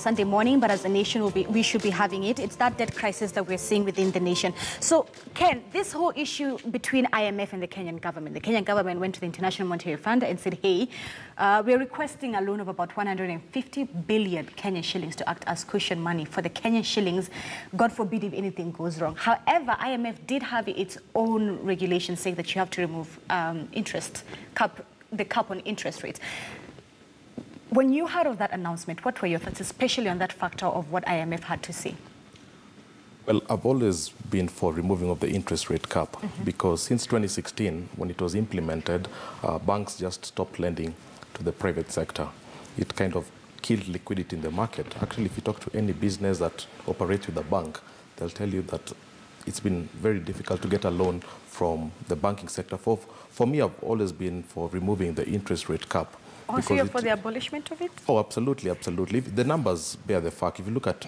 Sunday morning, but as a nation, we should be having it. It's that debt crisis that we're seeing within the nation. So, Ken, this whole issue between IMF and the Kenyan government went to the International Monetary Fund and said, hey, we're requesting a loan of about 150 billion Kenyan shillings to act as cushion money for the Kenyan shillings, God forbid if anything goes wrong. However, IMF did have its own regulations saying that you have to remove the cap on interest rates. When you heard of that announcement, what were your thoughts, especially on that factor of what IMF had to say? Well, I've always been for removing of the interest rate cap because since 2016, when it was implemented, banks just stopped lending to the private sector. It kind of killed liquidity in the market. Actually, if you talk to any business that operates with a bank, they'll tell you that it's been very difficult to get a loan from the banking sector. For me, I've always been for removing the interest rate cap. Oh, so you're for the abolishment of it? Oh, absolutely, absolutely. The numbers bear the fact. If you look at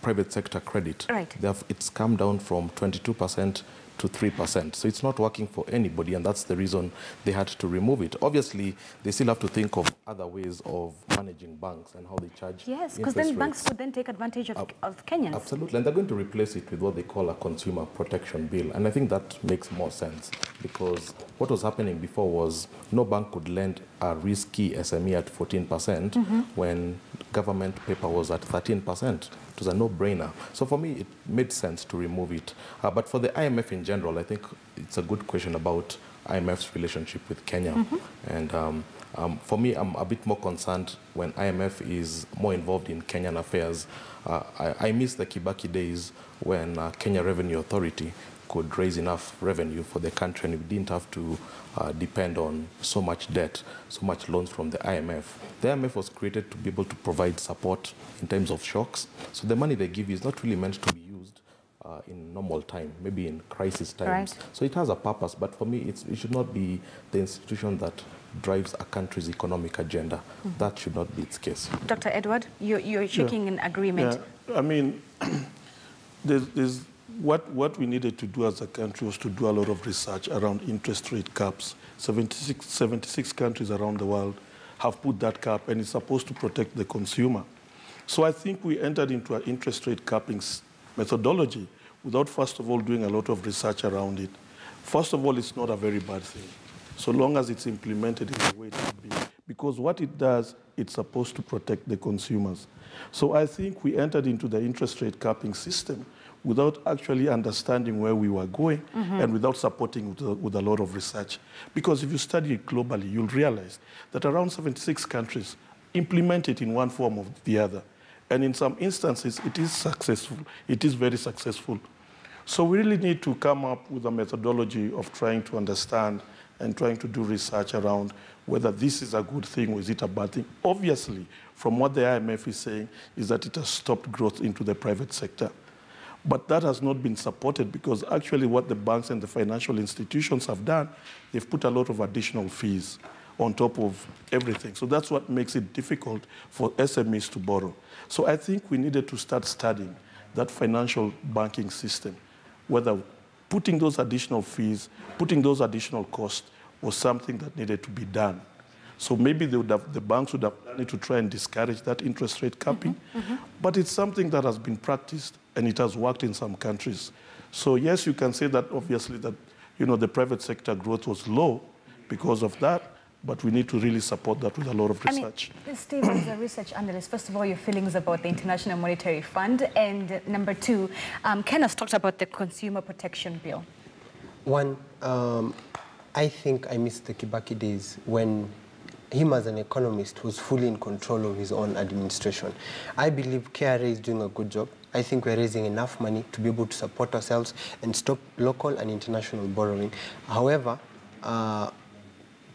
private sector credit, right, it's come down from 22% to 3%. So it's not working for anybody, and that's the reason they had to remove it. Obviously, they still have to think of other ways of managing banks and how they charge. Yes, because then banks could then take advantage of Kenyans. Absolutely, and they're going to replace it with what they call a consumer protection bill. And I think that makes more sense because what was happening before was no bank could lend a risky SME at 14% when government paper was at 13%. It was a no-brainer. So for me, it made sense to remove it. But for the IMF in general, I think it's a good question about IMF's relationship with Kenya. And for me, I'm a bit more concerned when IMF is more involved in Kenyan affairs. I miss the Kibaki days when Kenya Revenue Authority could raise enough revenue for the country and we didn't have to depend on so much debt, so much loans from the IMF. The IMF was created to be able to provide support in terms of shocks. So the money they give you is not really meant to be used in normal time, maybe in crisis times. Right. So it has a purpose, but for me, it should not be the institution that drives a country's economic agenda. That should not be its case. Dr. Edward, you're shaking in agreement. Yeah. I mean, what we needed to do as a country was to do a lot of research around interest rate caps. 76 countries around the world have put that cap, and it's supposed to protect the consumer. So I think we entered into an interest rate capping methodology without, first of all, doing a lot of research around it. First of all, it's not a very bad thing, so long as it's implemented in the way it should be. Because what it does, it's supposed to protect the consumers. So I think we entered into the interest rate capping system without actually understanding where we were going and without supporting with a lot of research. Because if you study it globally, you'll realize that around 76 countries implement it in one form or the other. And in some instances, it is successful. It is very successful. So we really need to come up with a methodology of trying to understand and trying to do research around whether this is a good thing or is it a bad thing. Obviously, from what the IMF is saying, is that it has stopped growth into the private sector. But that has not been supported because actually what the banks and the financial institutions have done, they've put a lot of additional fees on top of everything. So that's what makes it difficult for SMEs to borrow. So I think we needed to start studying that financial banking system, whether putting those additional fees, putting those additional costs was something that needed to be done. So maybe the banks would have done it to try and discourage that interest rate capping. But it's something that has been practiced and it has worked in some countries. So yes, you can say that obviously that, the private sector growth was low because of that, but we need to really support that with a lot of research. I mean, Steve, as a research analyst, first of all, your feelings about the International Monetary Fund, and number two, Ken has talked about the Consumer Protection Bill. One, I think I miss the Kibaki days when him as an economist was fully in control of his own administration. I believe KRA is doing a good job. I think we're raising enough money to be able to support ourselves and stop local and international borrowing. However,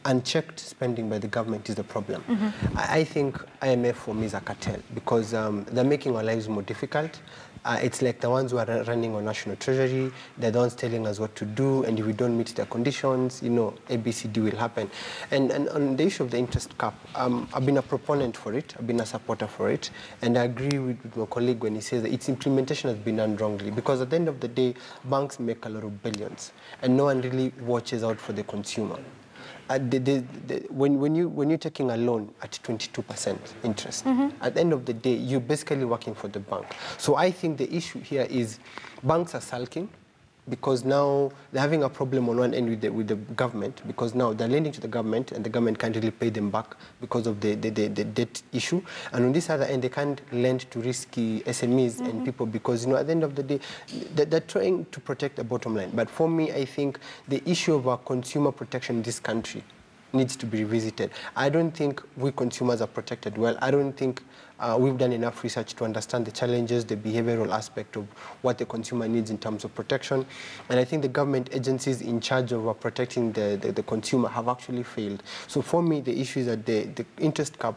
unchecked spending by the government is the problem. I think IMF for me is a cartel because they're making our lives more difficult. It's like the ones who are running our national treasury, they're the ones telling us what to do, and if we don't meet their conditions, ABCD will happen. And on the issue of the interest cap, I've been a proponent for it, I've been a supporter for it, and I agree with my colleague when he says that its implementation has been done wrongly, because at the end of the day, banks make a lot of billions, and no one really watches out for the consumer. when you're taking a loan at 22% interest, at the end of the day, you're basically working for the bank. So I think the issue here is banks are sulking because now they're having a problem on one end with the government, because now they're lending to the government and the government can't really pay them back because of the debt issue. And on this other end, they can't lend to risky SMEs and people because, at the end of the day, they're trying to protect the bottom line. But for me, I think the issue of our consumer protection in this country needs to be revisited. I don't think we consumers are protected well. I don't think we've done enough research to understand the challenges, the behavioral aspect of what the consumer needs in terms of protection. And I think the government agencies in charge of protecting the consumer have actually failed. So for me, the issue is that the interest cap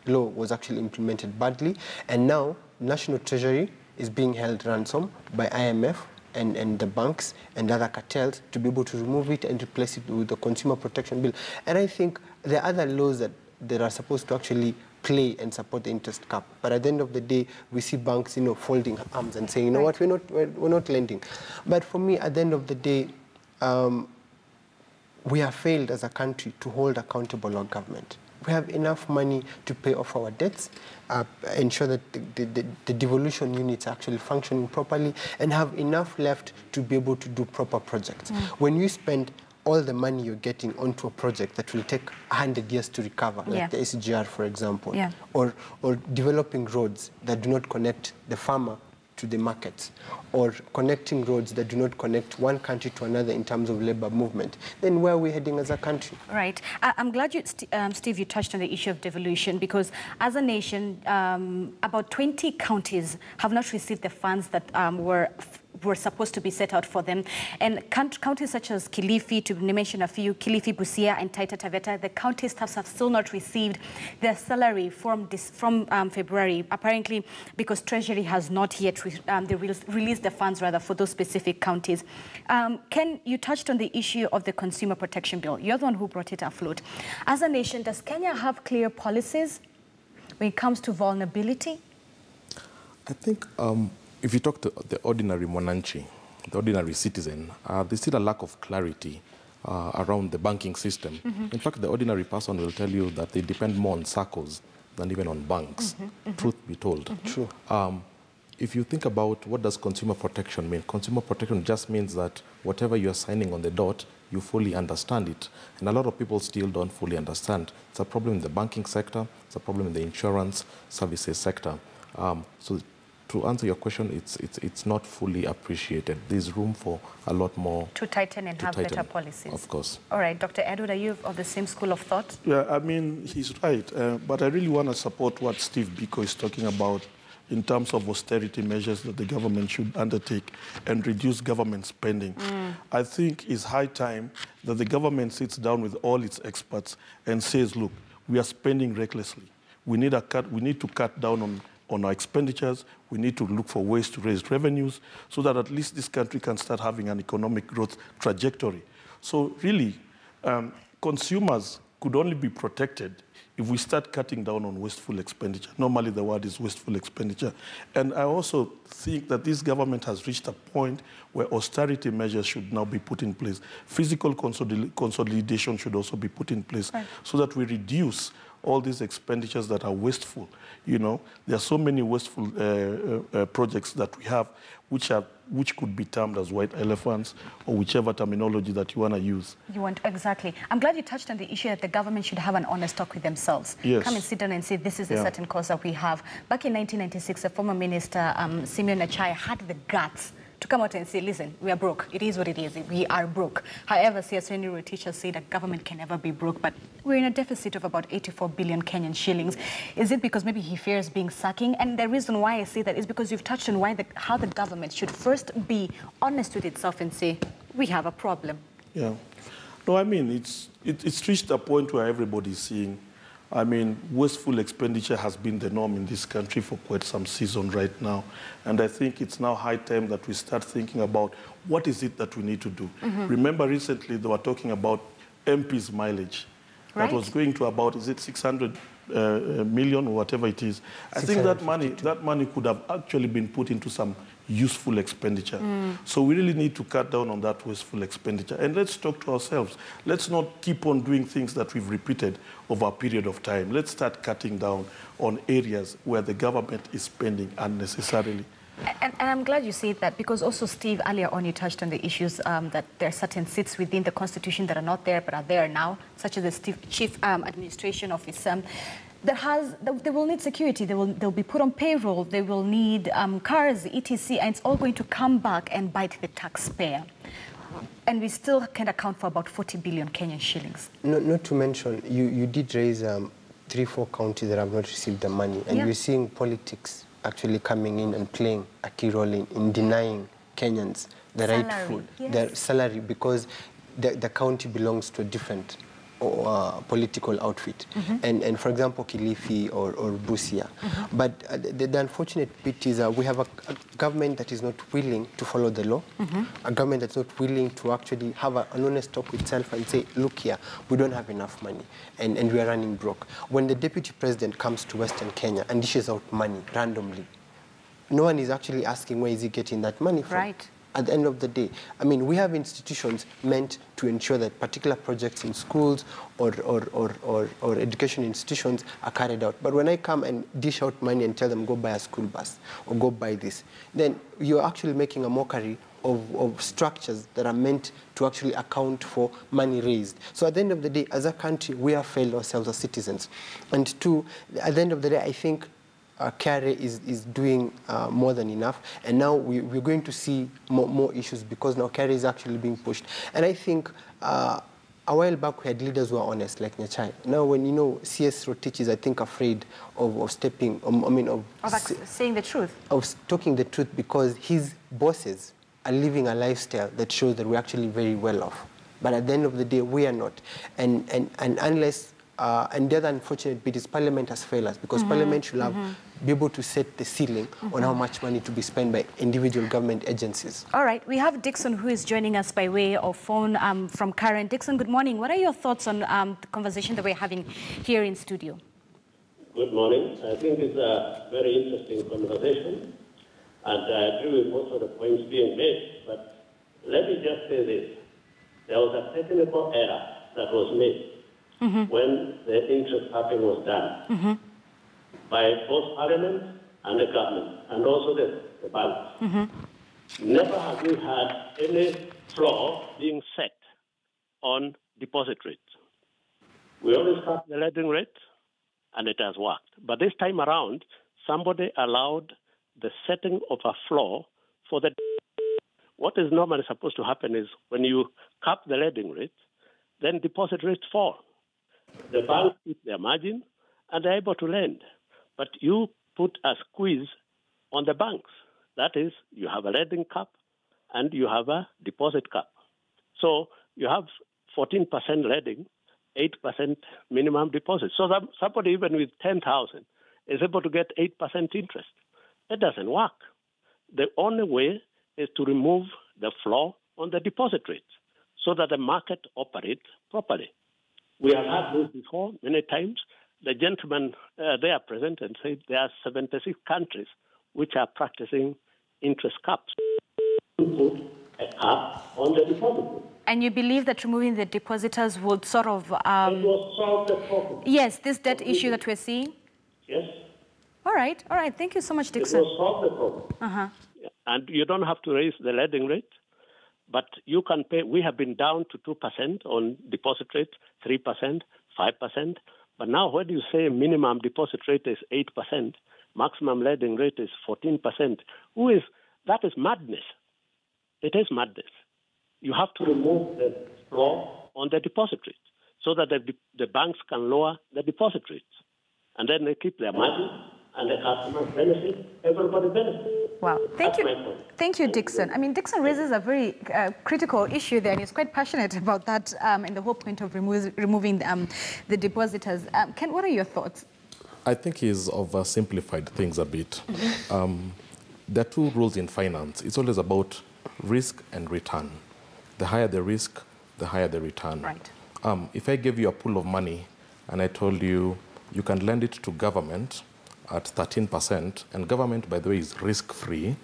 law was actually implemented badly. And now, National Treasury is being held ransom by IMF and the banks and other cartels to be able to remove it and replace it with the Consumer Protection Bill. And I think there are other laws that are supposed to actually play and support the interest cap. But at the end of the day, we see banks, folding arms and saying, what, we're not lending. But for me, at the end of the day, we have failed as a country to hold accountable our government. We have enough money to pay off our debts, ensure that the devolution units are actually functioning properly, and have enough left to be able to do proper projects. When you spend all the money you're getting onto a project that will take 100 years to recover, like the SGR, for example, or developing roads that do not connect the farmer to the markets, or connecting roads that do not connect one country to another in terms of labor movement, then where are we heading as a country? Right. I'm glad you, Steve, you touched on the issue of devolution, because as a nation, about 20 counties have not received the funds that were supposed to be set out for them. And counties such as Kilifi, to mention a few, Kilifi, Busia, and Taita Taveta, the county staffs have still not received their salary from February, apparently because Treasury has not yet released the funds, rather, for those specific counties. Ken, you touched on the issue of the Consumer Protection Bill. You're the one who brought it afloat. As a nation, does Kenya have clear policies when it comes to vulnerability? I think if you talk to the ordinary Mwananchi, the ordinary citizen, there's still a lack of clarity around the banking system. In fact, the ordinary person will tell you that they depend more on SACCOs than even on banks, truth be told. True. If you think about what does consumer protection mean, consumer protection just means that whatever you're signing on the dot, you fully understand it. And a lot of people still don't fully understand. It's a problem in the banking sector, it's a problem in the insurance services sector. So to answer your question, it's not fully appreciated. There's room for a lot more to tighten and have better policies. Of course. All right, Dr. Edward, are you of the same school of thought? Yeah, I mean, he's right. But I really want to support what Steve Biko is talking about in terms of austerity measures that the government should undertake and reduce government spending. I think it's high time that the government sits down with all its experts and says, look, we are spending recklessly. We need to cut down on our expenditures. We need to look for ways to raise revenues so that at least this country can start having an economic growth trajectory. So really, consumers could only be protected if we start cutting down on wasteful expenditure. Normally the word is wasteful expenditure. And I also think that this government has reached a point where austerity measures should now be put in place. Physical consolidation should also be put in place so that we reduce all these expenditures that are wasteful. There are so many wasteful projects that we have which could be termed as white elephants, or whichever terminology that you want to use. Exactly. I'm glad you touched on the issue that the government should have an honest talk with themselves. Yes. Come and sit down and say, this is a certain cause that we have. Back in 1996, the former minister, Simeon Achai, had the guts to come out and say, listen, we are broke. It is what it is. We are broke. However, CS Henry Rotich has said that government can never be broke, but we're in a deficit of about 84 billion Kenyan shillings. Is it because maybe he fears being sacking? And the reason why I say that is because you've touched on how the government should first be honest with itself and say, we have a problem. Yeah. No, I mean, it's reached a point where everybody's seeing, I mean, wasteful expenditure has been the norm in this country for quite some season right now. And I think it's now high time that we start thinking about what is it that we need to do. Remember recently they were talking about MP's mileage. That was going to about, is it 600 million or whatever it is. I think that money could have actually been put into some useful expenditure. So we really need to cut down on that wasteful expenditure. And let's talk to ourselves. Let's not keep on doing things that we've repeated over a period of time. Let's start cutting down on areas where the government is spending unnecessarily. And I'm glad you said that, because also, Steve, earlier on you touched on the issues that there are certain seats within the Constitution that are not there but are there now, such as the Chief Administration Office. They will need security, they'll be put on payroll, they will need cars, etc., and it's all going to come back and bite the taxpayer. And we still can account for about 40 billion Kenyan shillings. Not to mention, you did raise 3-4 counties that have not received the money, and you're seeing politics actually coming in and playing a key role in denying Kenyans the rightful their salary, because the county belongs to a different political outfit. And for example, Kilifi or Busia. But the unfortunate bit is we have a government that is not willing to follow the law, a government that's not willing to actually have an honest talk with itself and say, look here, we don't have enough money and we are running broke. When the deputy president comes to Western Kenya and dishes out money randomly, no one is actually asking where is he getting that money from. Right. At the end of the day, I mean, we have institutions meant to ensure that particular projects in schools or education institutions are carried out. But when I come and dish out money and tell them, go buy a school bus or go buy this, then you're actually making a mockery of structures that are meant to actually account for money raised. So at the end of the day, as a country, we have failed ourselves as citizens. And two, at the end of the day, I think KRA is doing more than enough, and now we're going to see more issues because now KRA is actually being pushed. And I think a while back we had leaders who were honest, like Nyachai. Now when you know CS Rotich is, I think, afraid of stepping, of saying the truth. Of talking the truth, because his bosses are living a lifestyle that shows that we're actually very well off. But at the end of the day, we are not. And unless and the other unfortunate bit is Parliament has failed us, because Parliament should be able to set the ceiling on how much money to be spent by individual government agencies. All right, we have Dixon, who is joining us by way of phone from Karen. Dixon, good morning. What are your thoughts on the conversation that we're having here in studio? Good morning. I think it's a very interesting conversation, and I agree with most of the points being made, but let me just say this. There was a technical error that was made when the interest capping was done by both Parliament and the government, and also the banks. Never have we had any floor being set on deposit rates. We always cap the lending rate, and it has worked. But this time around, somebody allowed the setting of a floor for the... What is normally supposed to happen is when you cap the lending rate, then deposit rates fall. The banks keep their margin, and they're able to lend. But you put a squeeze on the banks. That is, you have a lending cap and you have a deposit cap. So you have 14% lending, 8% minimum deposit. So that somebody even with 10,000 is able to get 8% interest. That doesn't work. The only way is to remove the floor on the deposit rates so that the market operates properly. We have had this before many times. The gentleman there present and said there are 76 countries which are practicing interest caps. Put a cap on the deposit. And you believe that removing the depositors would sort of... it will solve the problem. Yes, this debt issue that we're seeing? Yes. All right. Thank you so much, Dixon. It will solve the problem. And you don't have to raise the lending rate, but you can pay. We have been down to 2% on deposit rate, 3%, 5%. But now when you say minimum deposit rate is 8%, maximum lending rate is 14%, that is madness. It is madness. You have to remove the floor on the deposit rate so that the banks can lower the deposit rates. And then they keep their money, and the customers benefit, everybody benefits. Wow. Thank you, Dixon. I mean, Dixon raises a very critical issue there, and he's quite passionate about that and the whole point of removing the depositors. Ken, what are your thoughts? I think he's oversimplified things a bit. There are two rules in finance. It's always about risk and return. The higher the risk, the higher the return. Right. If I gave you a pool of money and I told you you can lend it to government at 13%, and government, by the way, is risk-free,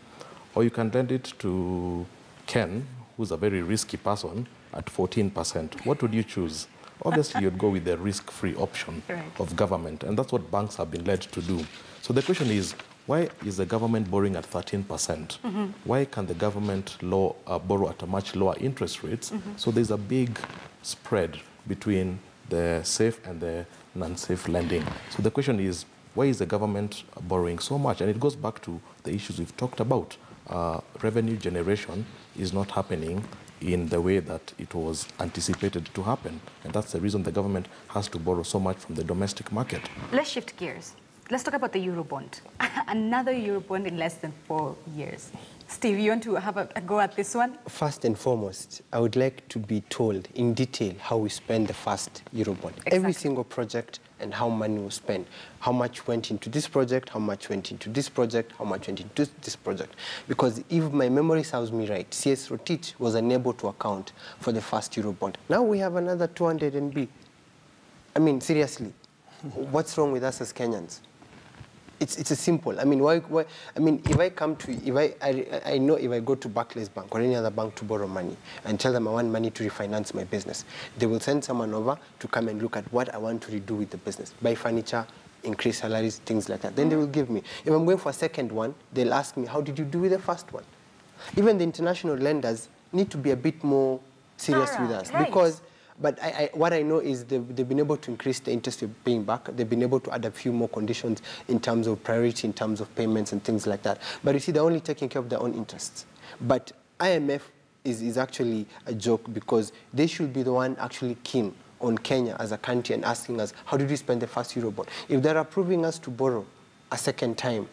or you can lend it to Ken, who's a very risky person, at 14%. What would you choose? Obviously, you'd go with the risk-free option of government, and that's what banks have been led to do. So the question is, why is the government borrowing at 13%? Why can the government borrow at a much lower interest rates? So there's a big spread between the safe and the non-safe lending. So the question is, why is the government borrowing so much? And it goes back to the issues we've talked about. Revenue generation is not happening in the way that it was anticipated to happen. And that's the reason the government has to borrow so much from the domestic market. Let's shift gears. Let's talk about the Eurobond. Another Eurobond in less than 4 years. Steve, you want to have a go at this one? First and foremost, I would like to be told in detail how we spend the first Eurobond. Exactly. Every single project and how money was spent. How much went into this project, how much went into this project, how much went into this project. Because if my memory serves me right, CS Rotich was unable to account for the first Eurobond. Now we have another 200 NB. I mean, seriously, what's wrong with us as Kenyans? It's a simple. I mean, why? I mean, if I come to, I know if I go to Barclays Bank or any other bank to borrow money and tell them I want money to refinance my business, they will send someone over to come and look at what I want to redo with the business, buy furniture, increase salaries, things like that. Then they will give me. If I'm going for a second one, they'll ask me, how did you do with the first one? Even the international lenders need to be a bit more serious with us because. But what I know is they've been able to increase the interest we're paying back. They've been able to add a few more conditions in terms of priority, in terms of payments and things like that. But you see, they're only taking care of their own interests. But IMF is actually a joke because they should be the one actually keen on Kenya as a country and asking us, how did we spend the first Eurobond? If they're approving us to borrow a second time,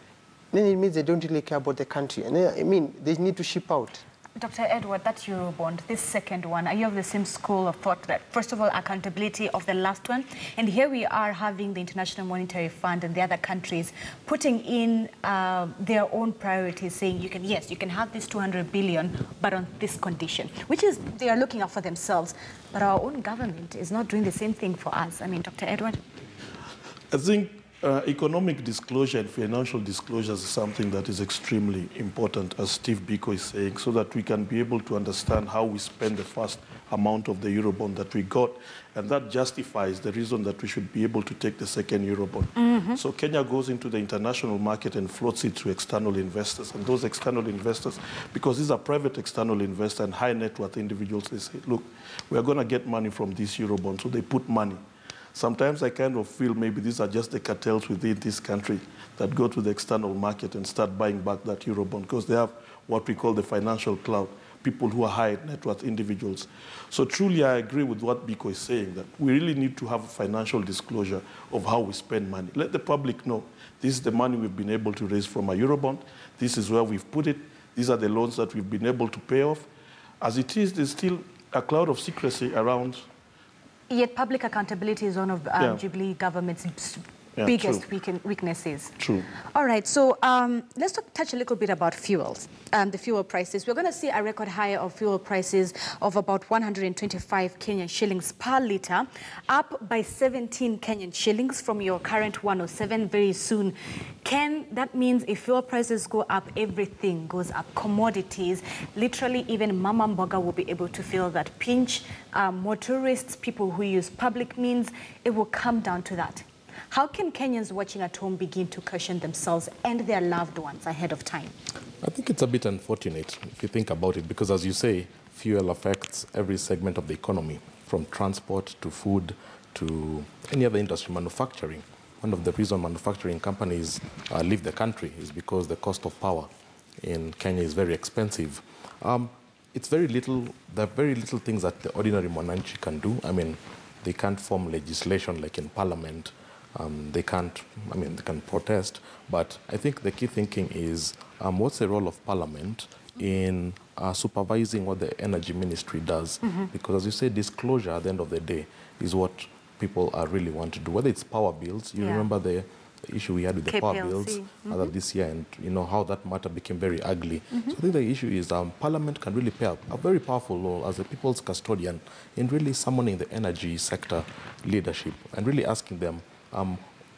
then it means they don't really care about the country. And I mean, they need to ship out. Dr. Edward, that Eurobond, this second one, are you of the same school of thought that, first of all, accountability of the last one? And here we are having the International Monetary Fund and the other countries putting in their own priorities, saying, you can have this 200 billion, but on this condition, which is they are looking out for themselves. But our own government is not doing the same thing for us. I mean, Dr. Edward? I think economic disclosure and financial disclosures is something that is extremely important, as Steve Biko is saying, so that we can be able to understand how we spend the first amount of the Eurobond that we got, and that justifies the reason that we should be able to take the second Eurobond. So Kenya goes into the international market and floats it to external investors, and those external investors, because these are private external investors and high net worth individuals, they say, look, we are going to get money from this Eurobond, so they put money. Sometimes I kind of feel maybe these are just the cartels within this country that go to the external market and start buying back that Eurobond because they have what we call the financial cloud, people who are high net worth individuals. So truly I agree with what Biko is saying, that we really need to have a financial disclosure of how we spend money. Let the public know this is the money we've been able to raise from a Eurobond. This is where we've put it. These are the loans that we've been able to pay off. As it is, there's still a cloud of secrecy around. Yet public accountability is one of Jubilee government's biggest weaknesses. True. All right, so let's touch a little bit about fuels, the fuel prices. We're going to see a record high of fuel prices of about 125 Kenyan shillings per litre, up by 17 Kenyan shillings from your current 107 very soon. That means if fuel prices go up, everything goes up. Commodities, literally even Mama Mboga will be able to feel that pinch. Motorists, people who use public means, it will come down to that. How can Kenyans watching at home begin to caution themselves and their loved ones ahead of time? I think it's a bit unfortunate if you think about it, because as you say, fuel affects every segment of the economy, from transport to food to any other industry, manufacturing. One of the reasons manufacturing companies leave the country is because the cost of power in Kenya is very expensive. It's very little, there are very little things that the ordinary Mwananchi can do. I mean, they can't form legislation like in Parliament. They can protest, but I think the key thinking is what's the role of Parliament in supervising what the Energy Ministry does? Because as you say, disclosure at the end of the day is what people really want to do. Whether it's power bills, you remember the issue we had with the power bills this year, and you know how that matter became very ugly. So I think the issue is Parliament can really play a very powerful role as a people's custodian in really summoning the energy sector leadership and really asking them,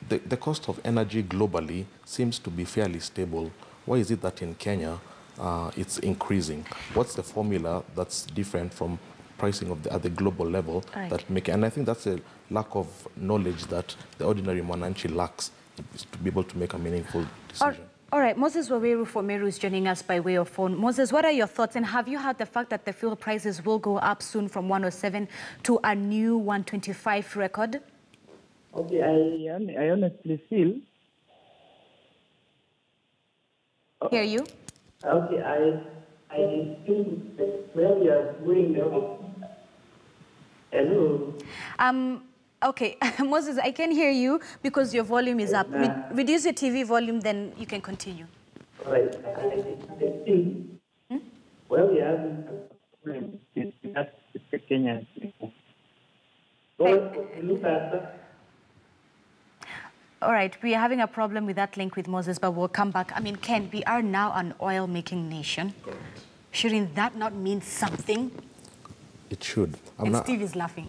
the cost of energy globally seems to be fairly stable. Why is it that in Kenya it's increasing? What's the formula that's different from pricing of at the global level that make? And I think that's a lack of knowledge that the ordinary Mwananchi lacks to be able to make a meaningful decision. All right, Moses Waweru from Meru is joining us by way of phone. Moses, what are your thoughts? And have you heard the fact that the fuel prices will go up soon from 107 to a new 125 record? Okay, I honestly feel... Hear you? Okay, I think where we are going now... Hello? Okay, Moses, I can hear you because your volume is up. Reduce your TV volume, then you can continue. All right. I think where we are going is that the Kenyan people. Look at that. All right, we are having a problem with that link with Moses, but we'll come back. I mean, Ken, we are now an oil-making nation. Correct. Shouldn't that not mean something? It should. Steve is laughing.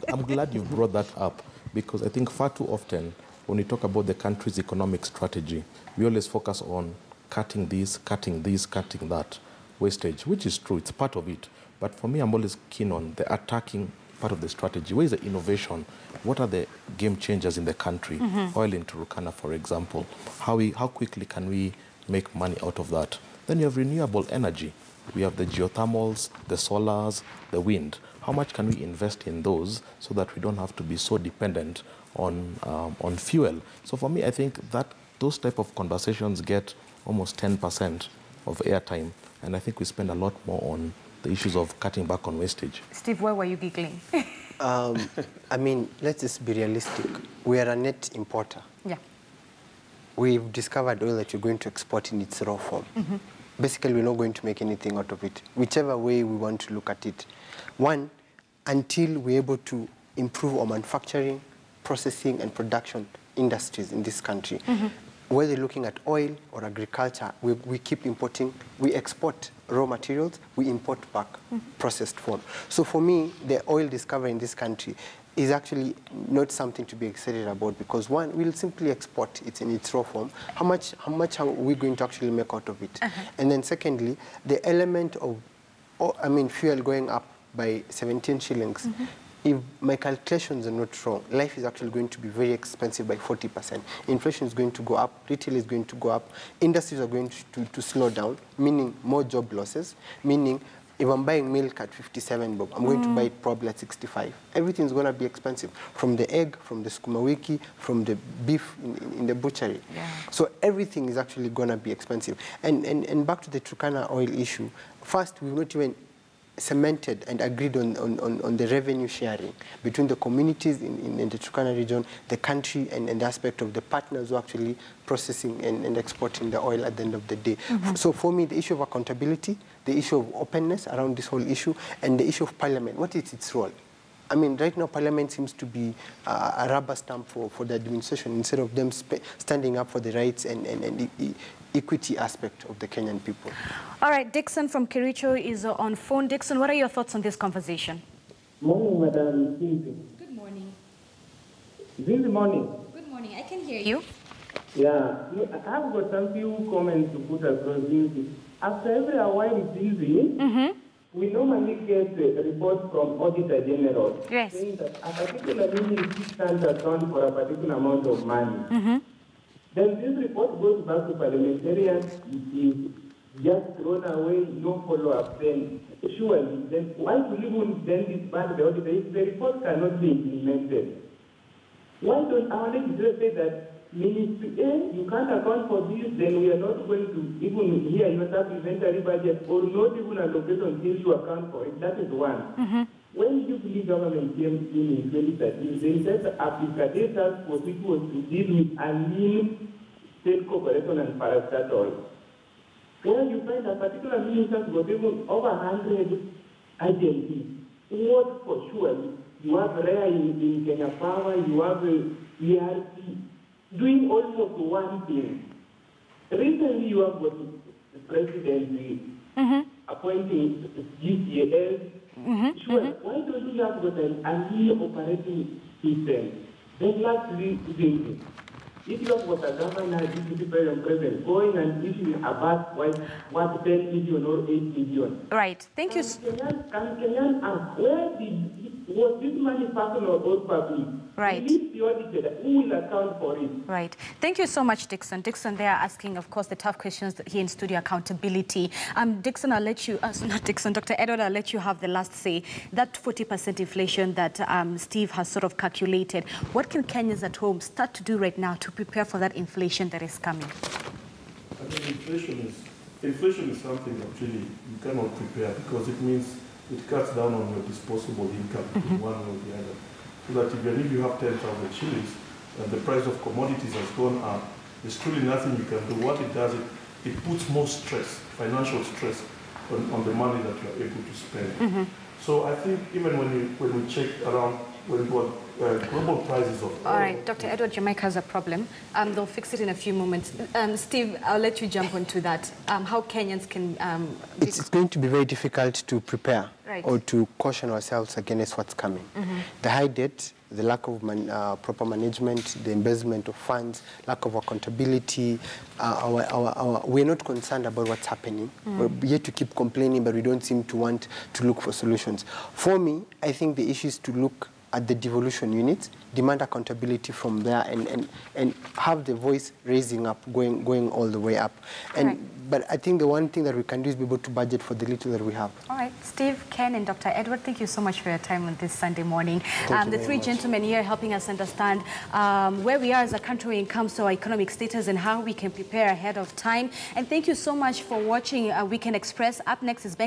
I'm glad you brought that up, because I think far too often when we talk about the country's economic strategy, we always focus on cutting this, cutting that wastage, which is true. It's part of it. But for me, I'm always keen on the attacking part of the strategy. Where is the innovation? What are the game changers in the country? Oil in Turkana, for example. How quickly can we make money out of that? Then you have renewable energy. We have the geothermals, the solars, the wind. How much can we invest in those so that we don't have to be so dependent on fuel? So for me, I think that those type of conversations get almost 10% of airtime, and I think we spend a lot more on the issues of cutting back on wastage. Steve, why were you giggling? I mean, let's just be realistic. We are a net importer. Yeah. We've discovered oil that you're going to export in its raw form. Basically, we're not going to make anything out of it, whichever way we want to look at it. One, until we're able to improve our manufacturing, processing, and production industries in this country, whether looking at oil or agriculture, we keep importing. We export raw materials, we import back processed form. So for me, the oil discovery in this country is actually not something to be excited about, because one, we'll simply export it in its raw form. How much are we going to actually make out of it? And then secondly, the element of, fuel going up by 17 shillings. If my calculations are not wrong, life is actually going to be very expensive by 40%. Inflation is going to go up, retail is going to go up, industries are going to slow down, meaning more job losses, meaning if I'm buying milk at 57 bob, I'm going to buy it probably at 65. Everything's going to be expensive, from the egg, from the sukuma wiki, from the beef in the butchery. Yeah. So everything is actually going to be expensive. And back to the Turkana oil issue, first, we've not even cemented and agreed on the revenue sharing between the communities in the Turkana region, the country, and the aspect of the partners who are actually processing and exporting the oil at the end of the day. So for me, the issue of accountability, the issue of openness around this whole issue, and the issue of parliament, what is its role? I mean, right now, parliament seems to be a rubber stamp for the administration, instead of them standing up for the rights and equity aspect of the Kenyan people. All right, Dixon from Kericho is on phone. Dixon, what are your thoughts on this conversation? Morning, Madam. Good morning. Good morning. Good morning. I can hear you. Yeah, I've got some few comments to put across. After every while busy, we normally get reports from Auditor General saying that a particular ministry stands account for a particular amount of money. Then this report goes back to parliamentarians, it is just thrown away, no follow-up. Then surely, then why do you even then disband the auditor if the report cannot be implemented? Why don't our legislators say that Ministry A, you can't account for this, then we are not going to even hear your supplementary budget, or not even allocate until you account for it? That is one. When you believe government came in 2013, they said the applicable task for people was to deal with a new state corporation and parastatal. Where you find a particular minister got even over 100 agencies. What for sure? You have REA in Kenya Power, you have ERP, doing almost one thing. Recently, you have got the president appointing GCAS. Sure, why don't you have got a new operating system? Then lastly, if you have got a governor, deputy president going and issuing a bat what 10 million or 8 million. Right. Thank you. Can Kenyan ask, was this money personal or public? Right. The audited, who will account for it? Right. Thank you so much, Dixon. Dixon, they are asking, of course, the tough questions here in studio, accountability. Dixon, I'll let you, not Dixon, Dr. Edward, I'll let you have the last say. That 40% inflation that Steve has sort of calculated, what can Kenyans at home start to do right now to prepare for that inflation that is coming? I mean, inflation is something that really you cannot prepare because it means it cuts down on your disposable income in one way or the other. So that even if you have 10,000 shillings and the price of commodities has gone up, there's truly nothing you can do. What it does, it puts more stress, financial stress, on the money that you are able to spend. So I think even when we check around, global prices of oil. All right, Dr. Edward, Jamaica has a problem. They'll fix it in a few moments. Steve, I'll let you jump onto that. How Kenyans can... It's going to be very difficult to prepare or to caution ourselves against what's coming. The high debt, the lack of proper management, the embezzlement of funds, lack of accountability. We're not concerned about what's happening. We're yet to keep complaining, but we don't seem to want to look for solutions. For me, I think the issue is to look at the devolution units, demand accountability from there, and have the voice raising up, going all the way up. But I think the one thing that we can do is be able to budget for the little that we have. All right, Steve, Ken, and Dr. Edward, thank you so much for your time on this Sunday morning. The three gentlemen here helping us understand where we are as a country when it comes to our economic status and how we can prepare ahead of time. And thank you so much for watching Weekend Express. Up next is Bank